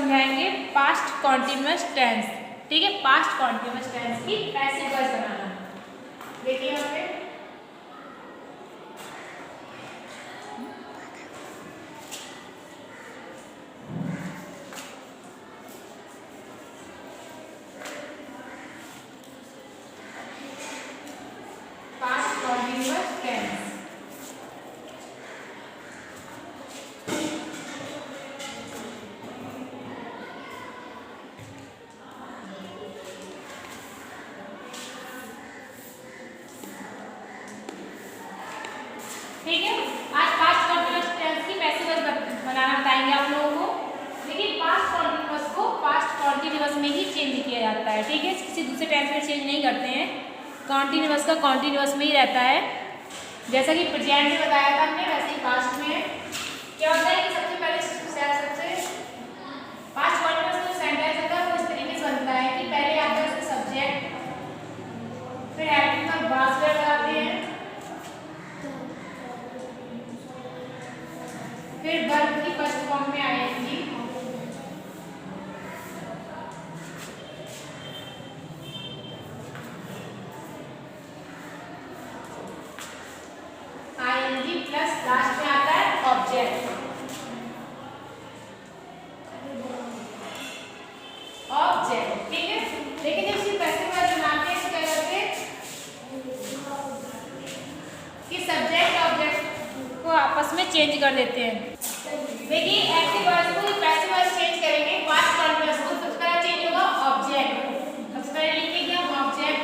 समझाएंगे past continuous tense. ठीक है, पास्ट कॉन्टिन्यूअस टेंस की पैसिव वॉइस बनाना। देखिए यहाँ पे पास्ट कॉन्टिन्यूअस टेंस। ठीक है, आज पास्ट कॉन्टिन्यूअस टेंस की पैसिव वॉइस बनाना बताएंगे आप लोगों को। लेकिन पास्ट कॉन्टिन्यूअस को पास्ट कॉन्टिन्यूअस में ही चेंज किया जाता है। ठीक है, किसी दूसरे टेंस में चेंज नहीं करते हैं, कॉन्टिन्यूअस का कॉन्टिन्यूअस में ही रहता है। जैसा कि प्रेजेंट में बताया था हमने, वैसे ही पास्ट में क्या होता है कि सबसे पहले पास्ट कॉन्टिन्यूअस जो सेंटेंस होता है वो इस तरीके से बनता है कि पहले आप जैसे सब्जेक्ट, फिर हेल्पिंग और वाज वर्ब लगाते हैं, फिर वर्ब की फर्स्ट फॉर्म में आएंगी, आईएनजी प्लस लास्ट में आता है ऑब्जेक्ट। ऑब्जेक्ट ठीक है, लेकिन जब इसकी पैसिव वॉइस बनाते हैं तो क्या करते हैं कि सब्जेक्ट ऑब्जेक्ट को आपस में चेंज कर देते हैं। देखिए एक्टिव वॉइस को पैसिव वॉइस चेंज करेंगे, पास्ट कॉन्टिन्यूअस को सबसे पहले चेंज होगा ऑब्जेक्ट। सबसे पहले लिखेंगे हम ऑब्जेक्ट,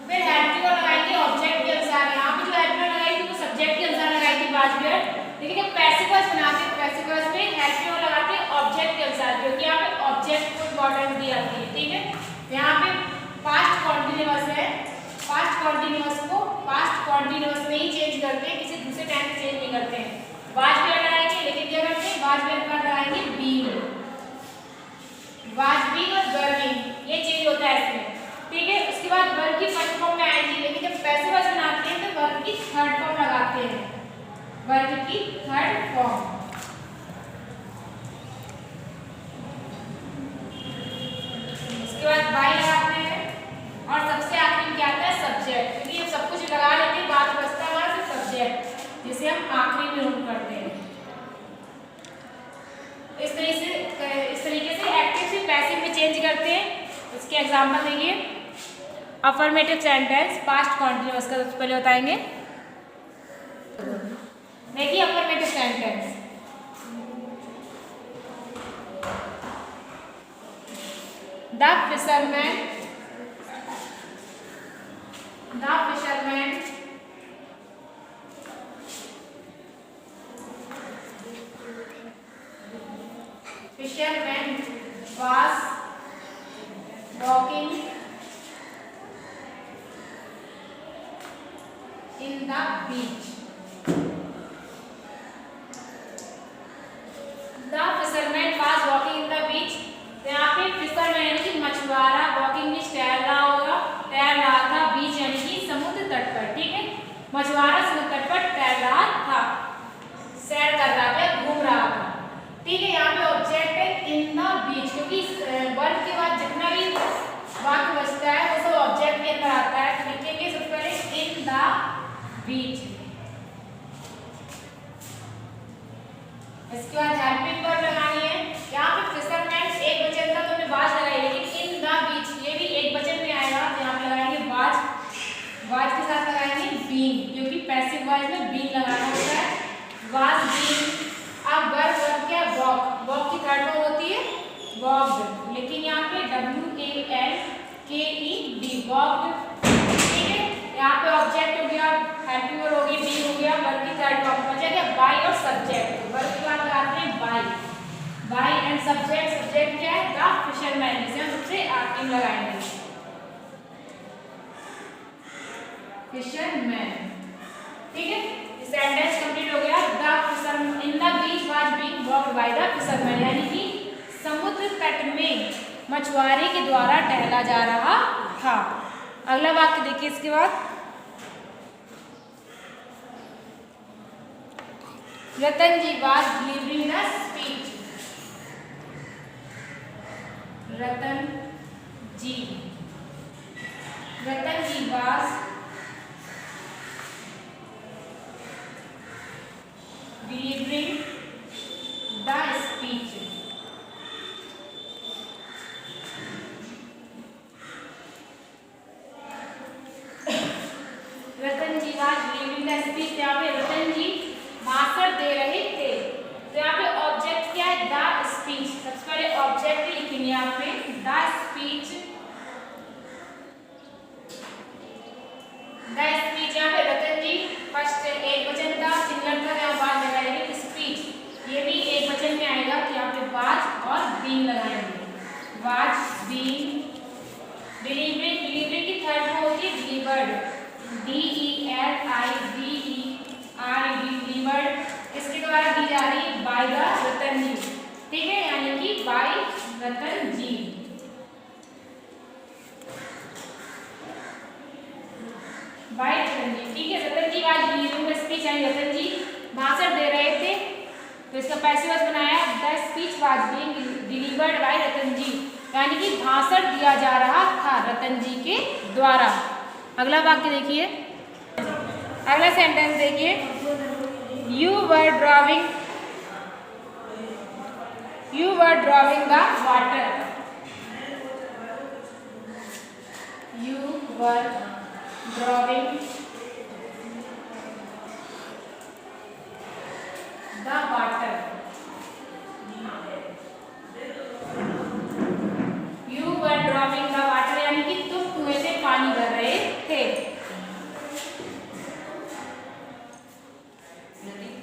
फिर हेल्पिंग वर्ब लगाएंगे ऑब्जेक्ट के अनुसार। यहाँ पे जो हेल्पिंग वर्ब लगाई थी वो सब्जेक्ट के अनुसार लगाई थी वाज वर्ब, लेकिन जब पैसिव वॉइस बनाते हैं पैसिव वॉइस में हेल्पिंग वर्ब लगाते हैं ऑब्जेक्ट के अनुसार, क्योंकि यहाँ पे ऑब्जेक्ट को इंपॉर्टेंस दी जाती है। ठीक है, यहाँ पे पास्ट कॉन्टिन्यूअस है, पास्ट कॉन्टिन्यूअस को पास्ट कॉन्टिन्यूअस में ही चेंज करते हैं, किसी दूसरे टेंस में चेंज नहीं करते हैं। वाज वर्ब लगाएंगे, लेकिन क्या करते हैं वाज वर्ब का लगाएंगे बीइंग, वाज बीइंग और वर्बिंग, ये चेंज होता है इसमें। ठीक है, उसके बाद वर्ब की फर्स्ट फॉर्म में आएगी, लेकिन जब पैसिव वॉइस बनाते हैं तो वर्ब की थर्ड फॉर्म लगाते हैं, वर्ब की थर्ड फॉर्म। उसके बाद बाय लगाते हैं और सबसे आखिर में क्या आता है सब्जेक्ट, क्योंकि ये सब कुछ लगा लेते हैं बात बचता है हमारा सिर्फ सब्जेक्ट, जिसे हम आखिरी में रूप करते हैं। इस तरीके से एक्टिव से पैसिव में चेंज करते हैं। इसके एग्जांपल देखिए, अफर्मेटिव सेंटेंस पास्ट कॉन्टिन्यूअस का सबसे पहले बताएंगे। देखिए affirmative sentence, the fisherman was walking in the beach. The fisherman was walking in the beach. तो यहाँ पे फिशरमैन यानी कि मछुआरा, वॉकिंग मीन्स टहल रहा था, बीच यानी कि समुद्र तट पर। ठीक है, मछुआरा समुद्र तट पर टहल रहा था, सैर कर रहा था, घूम रहा था। ठीक है, यहाँ पे ऑब्जेक्ट है इन द बीच, क्योंकि वर्ब के बाद जितना भी वाक्य बचता है वो सब ऑब्जेक्ट के अंदर आता है। तो लिखेंगे सबसे पहले इन द बीच, इसके बाद हेल्पिंग वर्ब लगानी है। यहाँ पे फिशरमैन एक वचन था तो हमने वाज लगाई, लेकिन इन द बीच ये भी एक वचन में आएगा तो यहाँ पे लगाएंगे वाज, वाज के साथ लगाएंगे बीइंग, क्योंकि पैसिव वॉइस में बीइंग लगाना होता है। Was being. अब वर्ब क्या है वॉक, वॉक की थर्ड फॉर्म होती है वॉक्ड, लेकिन यहाँ पे WALKED वॉक्ड। ठीक है, यहाँ पे ऑब्जेक्ट हो गया, हेल्पिंग वर्ब हो गई, बीइंग हो गया, वर्ब की थर्ड फॉर्म बचा गया बाय और सब्जेक्ट। वर्ब के बाद लगाते हैं बाय एंड सब्जेक्ट। सब्जेक्ट क्या है द फिशरमैन, जिसे हम सबसे आखिर में लगाएंगे फिशरमैन। ठीक है, सेंटेंस कंप्लीट हो गया। The fisherman in the beach was being walked by the fisherman, यानी कि समुद्र तट में मछुआरे के द्वारा टहला जा रहा था। अगला वाक्य देखिए इसके बाद, Ratan ji was delivering the speech. Ratan ji was delivering the speech. Ratan ji was delivering the speech। यहाँ पे रतन जी भाषण दे रहे थे। तो यहाँ पे ऑब्जेक्ट क्या है? The speech. सबसे पहले ऑब्जेक्ट लिखेंगे यहाँ पे द स्पीच। यहाँ पे रतन जी फर्स्ट एक वचन था, सिंगुलर था, यहाँ बाद लगाएंगे स्पीच। ये भी एक वचन में आएगा तो यहाँ पे वाज और बीइंग लगाएंगे। Was being delivering. डिलीवरी की थर्ड फॉर्म होती है डिलीवर्ड। DELIVERED delivered. इसके द्वारा दी जा रही है बाय द रतन जी। ठीक है, यानी कि बाय रतन जी। बाय रतन जी। ठीक है, रतन जी आज डिलीवरिंग स्पीच यानी रतन जी भाषण दे रहे थे। तो इसका पैसिव वॉइस बनाया the speech was being delivered by Ratan ji, यानी कि भाषण दिया जा रहा था रतन जी के द्वारा। अगला वाक्य देखिए, अगला सेंटेंस देखिए, you were driving the water. You were drawing the water। You were drawing the water यानी कि तुम कुएं से पानी भर रहे थे।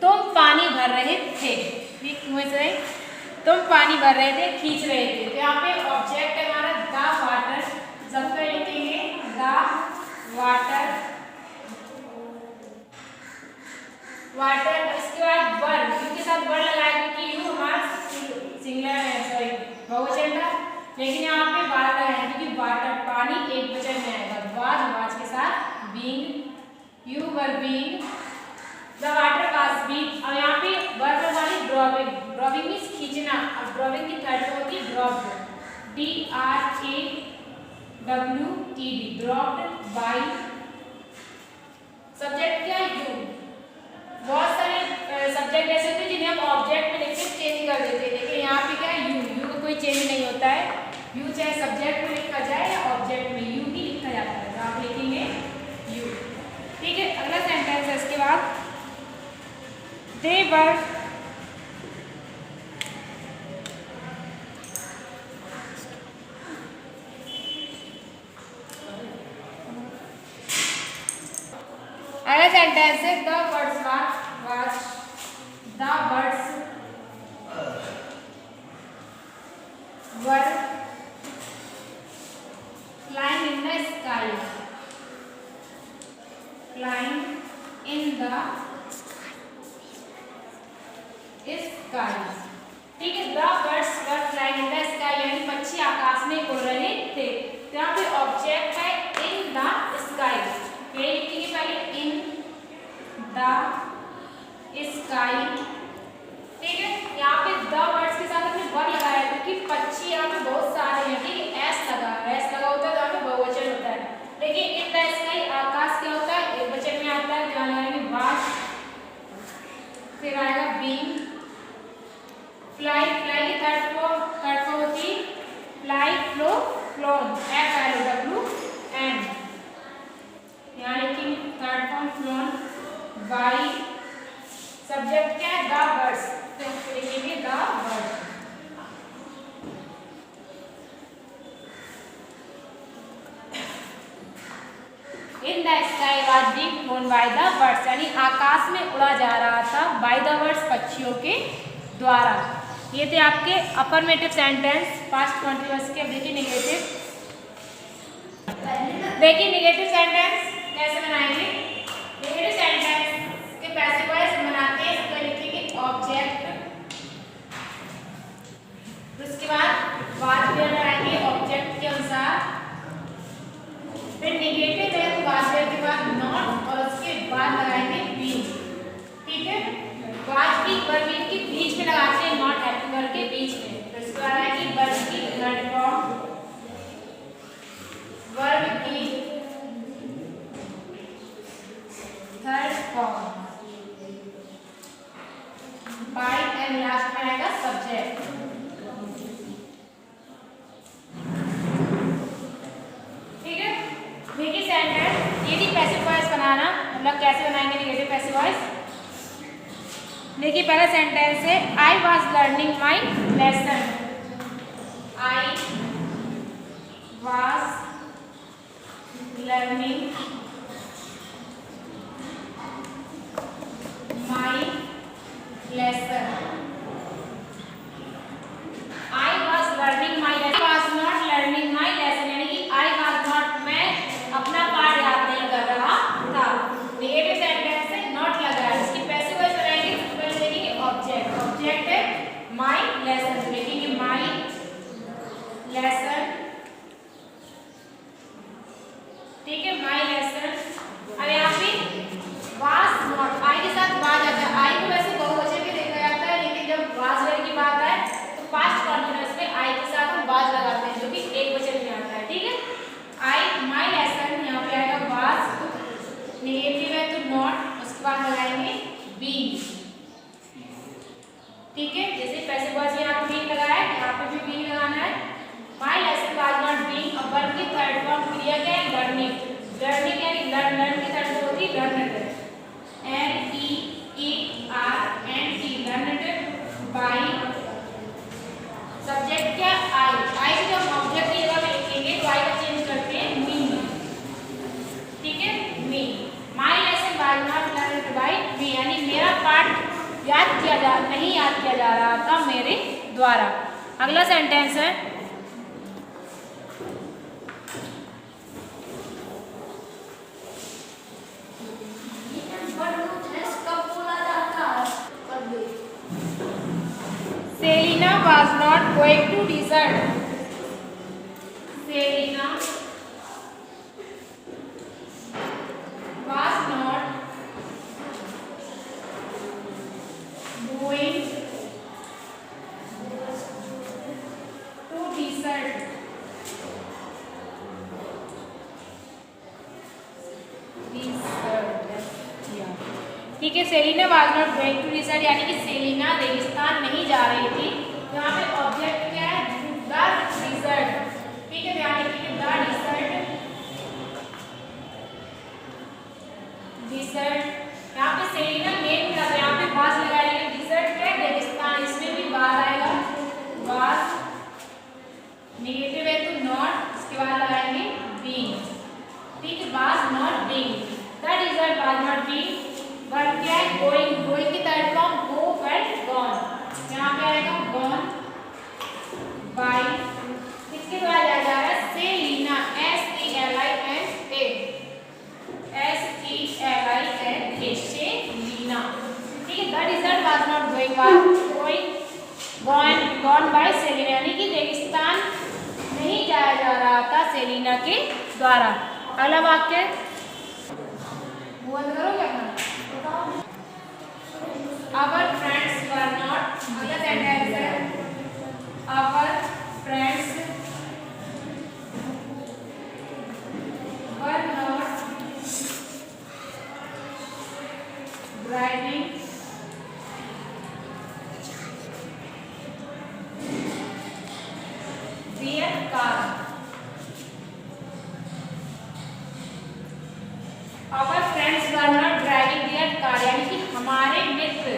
तुम पानी भर रहे थे। कुएं से तुम पानी भर रहे थे, खींच रहे थे। तो यहाँ पे ऑब्जेक्ट है हमारा द वाटर। सबसे लिखेंगे द वाटर। इसके बाद वर, इसके साथ वर लगाया क्योंकि यू हमारा सिंगुलर है, सॉरी बहुवचन था, लेकिन यहाँ पे वाटर लगाया क्योंकि वाटर पानी एक वचन में आएगा। वाज के साथ being. You were being the water was being. और यहाँ पे वर्ब हमारी ड्रॉविंग। ड्रॉविंग मीन्स खींचना। अब ड्रॉविंग की थर्ड फॉर्म होती है dropped. DRAWED dropped by. Subject क्या है? यू। बहुत सारे सब्जेक्ट ऐसे होते हैं जिन्हें हम ऑब्जेक्ट में लिख के चेंज कर देते हैं। देखिए यहाँ पे क्या है? यू का कोई चेंज नहीं होता है। यू चाहे सब्जेक्ट में लिखा जाए या ऑब्जेक्ट में, यू ही लिखा जाता है। तो आप लिखेंगे यू। ठीक है, अगला सेंटेंस है इसके बाद, दे वर अगला सेंटेंस है the birds were flying in the sky। flying in the sky। ठीक है, the birds were flying in the sky यानी पक्षी आकाश में उड़ रहे थे। तो यहाँ पे ऑब्जेक्ट है इन द स्काई। ये लिखेंगे पहले इन द स्काई। ठीक है, यहाँ पे द वर्ड्स के साथ हमने वर लगाया क्योंकि पक्षी यहाँ पे बहुत सारे हैं। ठीक है, एस लगा होता है तो यहाँ पे बहुवचन होता है। लेकिन इन द स्काई आकाश क्या होता है? एक वचन में आता है। जहाँ लगाएंगे वाज, फिर आएगा बीइंग। फ्लाई की थर्ड फॉर्म होती है फ्लाई, फ्लो, फ्लोन। FLOWN। यहाँ लिखेंगे third form flown by. Subject क्या है? The birds. तो लिखेंगे the birds. In the sky was being flown by the birds यानी आकाश में उड़ा जा रहा था बाय द बर्ड्स पक्षियों के द्वारा। ये थे आपके अफर्मेटिव सेंटेंस पास्ट कंटीन्यूअस के। देखिए नेगेटिव सेंटेंस कैसे बनाएंगे। नेगेटिव सेंटेंस के पैसिव वॉइस बनाते हैं। इसको लिखेंगे ऑब्जेक्ट, उसके बाद वाज भी लगाएंगे ऑब्जेक्ट के अनुसार। फिर नेगेटिव है तो वाज के बाद नॉट और उसके बाद लगाएंगे बीइंग। ठीक है, वाज भी वर्ब के बीच में लगाते हैं, नॉट हेल्पिंग वर्ब के बीच में। तो इसको आएगी वर्ब की थर्ड फॉर्म ऑब्जेक्ट। ठीक है, देखिए सेंटेंस ये थी पैसिव वॉइस बनाना, मतलब कैसे बनाएंगे नेगेटिव पैसिव वॉइस। देखिए पहला सेंटेंस है I was learning my lesson. I was learning my lesson. I was learning my lesson, was not learning my lesson, यानी कि आई वॉज नॉट, मैं अपना पाठ याद नहीं कर रहा था। नेगेटिव सेंटेंस से नॉट लगा है, इसकी पैसिव वॉइस बनाएंगे। सबसे पहले देखेंगे ऑब्जेक्ट, ऑब्जेक्ट है माई लेसन, देखेंगे माई लेसन। ठीक है, माई लेसन। अब यहाँ पे वाज नॉट, आई के साथ वाज आता है। आई को वैसे बहुवचन में देखा जाता है, लेकिन जब वाज वर्ग की बात आए तो पास्ट कॉन्टिन्यूअस में आई के साथ हम वाज लगाते हैं, जो कि एक वचन में आता है। ठीक है, आई माई लेसन, यहाँ पे आएगा वाज, नेगेटिव है तो नॉट, उसके बाद लगाएंगे बीइंग। ठीक है, जैसे पैसिव वॉइस में यहाँ पे बीइंग लगाया है, यहाँ पे भी बीइंग लगाना है। माई लेसन वाज नॉट बीइंग, अब वर्ब की थर्ड फॉर्म क्रिया क्या है, लर्निंग। लर्निंग यानी लर्न, लर्न की थर्ड फॉर्म होती है learned, L-E-E-R-N-T, learned bye. Subject क्या, आई। आई से जब ऑब्जेक्ट की जगह पे लिखेंगे तो आई का चेंज करते हैं मी। ठीक है, me. My lesson was not learned by me, यानी मेरा पाठ नहीं याद किया जा रहा था मेरे द्वारा। अगला सेंटेंस है Selina was not going to desert. Selina was not going to desert. ठीक है, Selina was not going to desert, यानी कि सेलिना रेगिस्तान नहीं जा रही थी। यहाँ पे ऑब्जेक्ट क्या है, द डिसर्ट। ठीक है, ध्यान रखिए द डिसर्ट, डिसर्ट। यहाँ पे सेलिना नेम क्या है, यहाँ पे वाज लगाएंगे, डिसर्ट क्या है, रेगिस्तान, इसमें भी वाज आएगा, वाज। नेगेटिव है तो नॉट, इसके बाद लगाएंगे बीइंग। ठीक है, was not being, the desert was not being. Verb क्या है, गोइंग, गोइंग की third form go and gone, यहाँ पे आएगा गॉन बाय। इसके बाद आ जा रहा है सेलिना, S-E-L-I-N-A, S-E-L-I-N-A, सेलिना। ठीक है, the desert was not going, going gone by Selina, यानी कि रेगिस्तान नहीं जाया जा रहा था सेलिना के द्वारा। अगला वाक्य बंद करोगे अपना। Our friends were not, अगला सेंटेंस है our friends were not driving their car. Our friends were not driving their car, यानी कि हमारे मित्र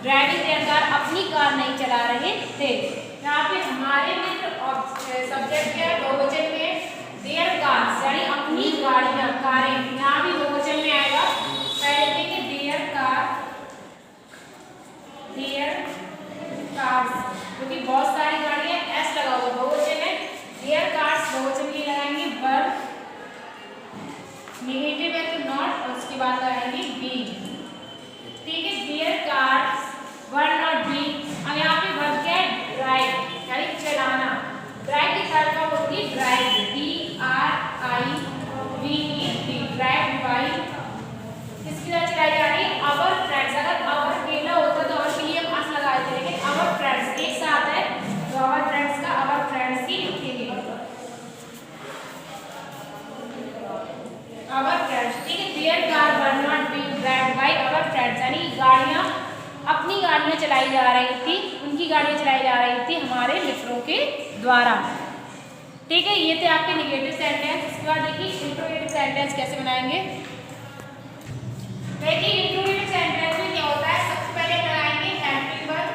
ड्राइविंग देयर कार, अपनी कार नहीं चला रहे थे। यहाँ पे हमारे मित्र सब्जेक्ट क्या है, बहुवचन में, देयर कार्स यानी अपनी गाड़ियाँ, कारें, यहाँ भी बहुवचन में आएगा। पहले देखेंगे देयर कार, देयर कार्स, क्योंकि बहुत सारी गाड़ियाँ, एस लगा हुआ बहुवचन है। देयर कार्स बहुवचन के लगाएंगे वर्ब, नेगेटिव है तो नॉट, और उसके बाद लगाएंगे बीइंग। ठीक है, their cars were not being. अब यहाँ पे वर्ब क्या है, ड्राइव, यानी चलाना। ड्राइव की थर्ड फॉर्म होती है ड्राइव, D-R-I-V-E-D, ड्राइव बाय। किसकी तरह चलाई जा रही है, अवर फ्रेंड्स। अगर अवर अकेला होता तो और के लिए हम अस लगाए थे, लेकिन अवर फ्रेंड्स एक साथ है तो अवर फ्रेंड्स का अवर फ्रेंड्स ही लिखेंगे, अवर फ्रेंड्स। ठीक है, their car were not being drived by our friends, यानी गाड़ियाँ उनकी गाड़ियाँ चलाई जा रही थी हमारे मित्रों के द्वारा। ठीक है, ये थे आपके निगेटिव सेंटेंस। इसके बाद देखिए इंट्रोगेटिव सेंटेंस कैसे बनाएंगे। देखिए इंट्रोगेटिव सेंटेंस में क्या होता है, सबसे पहले लगाएंगे हेल्पिंग वर्ब,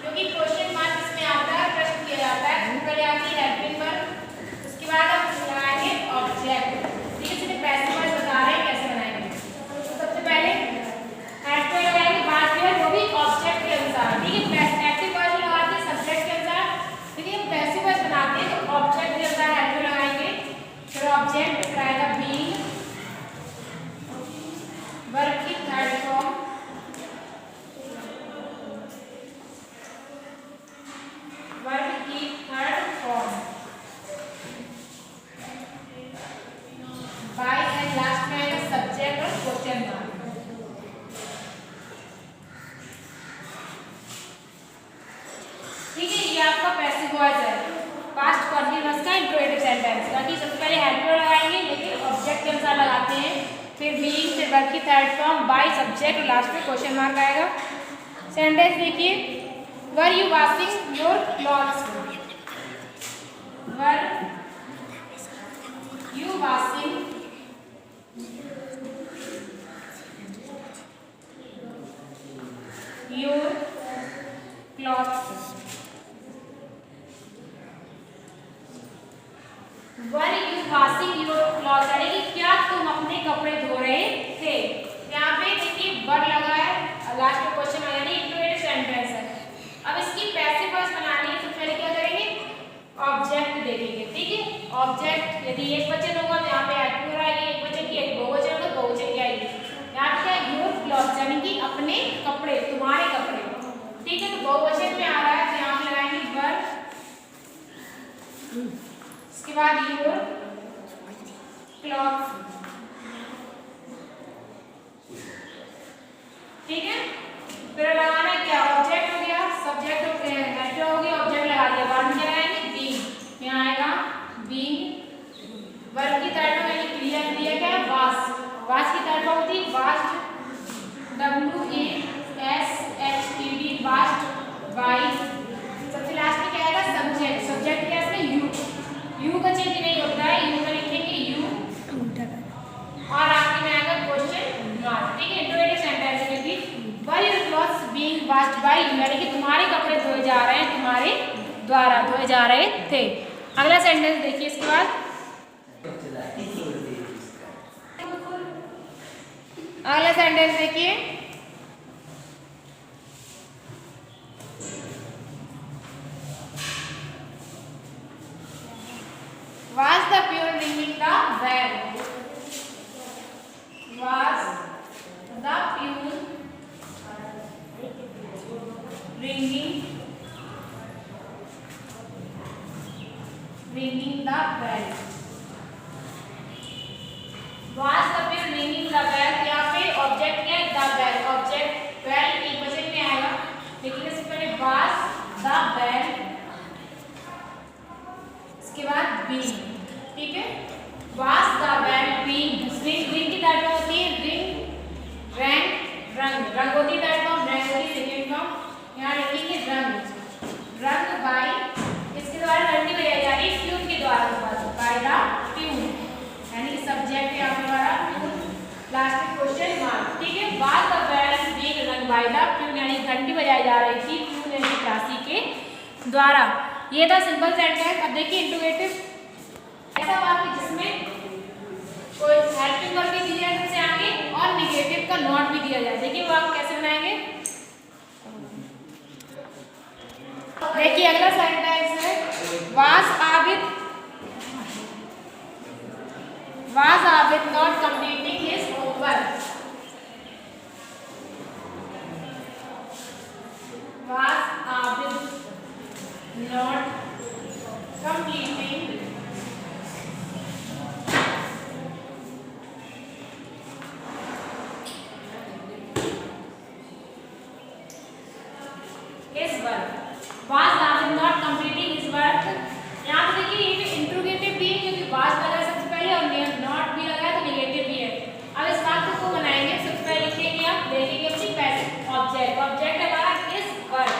क्योंकि क्वेश्चन मार्क इसमें आता है, प्रश्न किया जाता है। पहले आती है हेल्पिंग वर्ब, उसके बाद हम लगाएंगे ऑब्जेक्ट। ठीक है, सिर्फ पैसिव वॉइस बता रहे हैं कैसे बनाएंगे। तो सबसे पहले एक्टिव लगाएंगे, बात जो है वो भी ऑब्जेक्ट के अनुसार। ठीक है, एक्टिव वॉइस लगाते हैं सब्जेक्ट के अनुसार, लेकिन हम पैसिव वॉइस बनाते हैं तो ऑब्जेक्ट के अनुसार एक्टिव लगाएंगे। फिर ऑब्जेक्ट रहेगा बीइंग, वर्ब की थर्ड फॉर्म, वर्ब की third form, by and last में आएगा सब्जेक्ट और क्वेश्चन मार्क। ठीक है, ये आपका पैसिव वॉइस है, पास्ट कंटीन्यूअस का इंट्रोगेटिव सेंटेंस। बाकी सबसे पहले हेल्पर लगाएंगे, लेकिन ऑब्जेक्ट के अनुसार लगाते हैं, फिर बीइंग, फिर वर्ब की थर्ड फॉर्म, बाय, सब्जेक्ट और लास्ट में क्वेश्चन मार्क आएगा। सेंटेंस देखिए, were you washing your clothes, were you washing your clothes, were you washing your cloth, यानी कि क्या तुम अपने कपड़े धो रहे थे। यहाँ पे देखिए वर लगा है, लास्ट में क्वेश्चन आया, यानी इंट्रोगेटिव सेंटेंस है। अब इसकी पैसिव वॉइस बनानी है, तो पहले क्या करेंगे, ऑब्जेक्ट देखेंगे। ठीक है, ऑब्जेक्ट यदि एक वचन होगा तो यहाँ पे एक्टिव आएगी, एक वचन की, एक बहुवचन होगा तो बहुवचन की आएगी। यहाँ पे क्या है, योर क्लॉथ, यानी कि अपने कपड़े, तुम्हारे कपड़े। ठीक है, तो बहुवचन में आ रहा है, तो यहाँ पे लगाएंगे वर, उसके बाद योर क्लॉथ। ठीक है, फिर लगाना क्या, ऑब्जेक्ट हो गया, सब्जेक्ट हो गया, हेल्पर हो गया, ऑब्जेक्ट लगा दिया, वर्ब में लगाएंगे बीइंग, यहाँ आएगा बीइंग, वर्ब की थर्ड फॉर्म यानी क्रिया, क्रिया क्या है, वाश, वाश की थर्ड फॉर्म होती है वाश्ड, WASHED, वाश्ड बाय। सबसे लास्ट में क्या आएगा, सब्जेक्ट, सब्जेक्ट क्या है इसमें, यू का चेंज नहीं होता है, यू का लिखेंगे यू, और आखिर में आएगा क्वेश्चन मार्क। ठीक है, इंट्रोगेटिव सेंटेंस में भी were your clothes being washed bye you, यानी कि तुम्हारे कपड़े धोए जा रहे हैं, तुम्हारे द्वारा धोए जा रहे थे। अगला सेंटेंस देखिए, इसके बाद अगला सेंटेंस देखिए, was the pure ringing the bell, was the pure ringing the bell, was the pure ringing the bell। यहाँ पे ऑब्जेक्ट क्या है, the bell, ऑब्जेक्ट बेल एक वचन में आएगा, लेकिन इससे पहले was the bell, इसके बाद being। ठीक है, was the bell being, ring की थर्ड फॉर्म होती है रिंग, रैंग, रंग, रंग होती है थर्ड फॉर्म, रैंग होती है सेकंड फॉर्म। यहाँ लिखेंगे रंग, रंग बाय, इसके द्वारा घंटी बजाई जा रही है, ट्यून के द्वारा, बाय द ट्यून, यानी कि सब्जेक्ट है आपके द्वारा ट्यून, लास्ट में क्वेश्चन मार्क। ठीक है, was the bell being rung by the tune, यानी घंटी बजाई जा रही थी ट्यून यानी राशि के द्वारा। ये था सिंपल सेंटेंस। अब देखिए इंट्रोगेटिव, ऐसा वाक्य जिसमें कोई हेल्पिंग वर्ब भी दिया जाए सबसे आगे और निगेटिव का नॉट भी दिया जाए। देखिए वो आप कैसे बनाएंगे। देखिए अगला सेंटेंस है, was Abid not completing his homework, was Abid not completing his work, was Abid not completing his work। यहाँ पे देखिए ये इंट्रोगेटिव भी है क्योंकि was लगा सबसे पहले और नॉट भी लगा तो नेगेटिव भी है। अब इस वाक्य को बनाएंगे, सबसे पहले लिखेंगे, आप देखेंगे अपनी पैसिव ऑब्जेक्ट, ऑब्जेक्ट हमारा इस वर्क,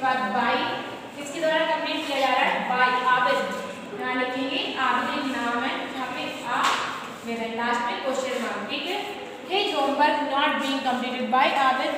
बाद बाई, किसके द्वारा कंप्लीट किया जा रहा है? बाई आबिद। यहाँ लिखेंगे आबिद एक नाम है, यहाँ पे आ मेरा लास्ट में क्वेश्चन मार्क, ठीक है। His homework not being completed by Abid